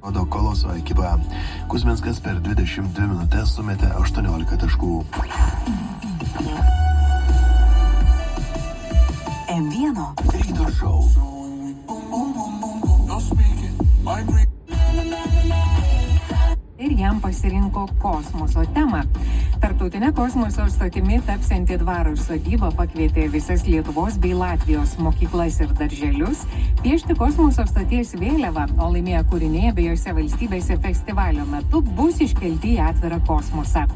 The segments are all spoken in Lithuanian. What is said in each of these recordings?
Rodo Koloso ekipa. Kuzminskas per 22 minutės sumetė 18 taškų. M1 Ryto šou. Ir jam pasirinko kosmoso temą. Tarptautinė kosmoso stotimi tapsianti Dvaro sodyba pakvietė visas Lietuvos bei Latvijos mokyklas ir darželius piešti kosmoso stoties vėliavą, o laimėję kūriniai abiejose valstybėse festivalio metu bus iškelti į atvirą kosmosą.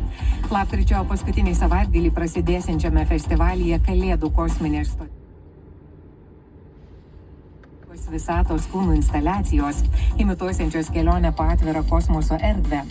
Lapkričio paskutinį savaitgalį prasidėsiančiame festivalyje Kalėdų kosminės stoties visatos kūnų instaliacijos, imituosiančios kelionę po atvirą kosmoso erdvę.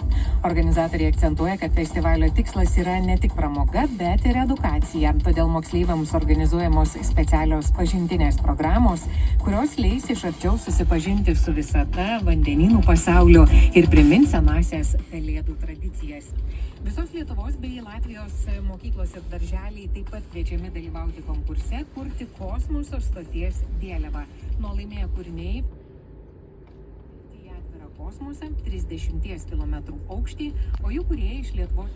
Organizatoriai akcentuoja, kad festivalio tikslas yra ne tik pramoga, bet ir edukacija. Todėl moksleiviams organizuojamos specialios pažintinės programos, kurios leis iš arčiau susipažinti su visata, vandenynų pasauliu ir primins senąsias Kalėdų tradicijas. Visos Lietuvos bei Latvijos mokyklos ir darželiai taip pat kviečiami dalyvauti konkurse kurti kosmoso stoties vėliavą. Nuo laimėję kūriniai į atvirą kosmosą 30 km aukštį, o jų kūrėjai iš Lietuvos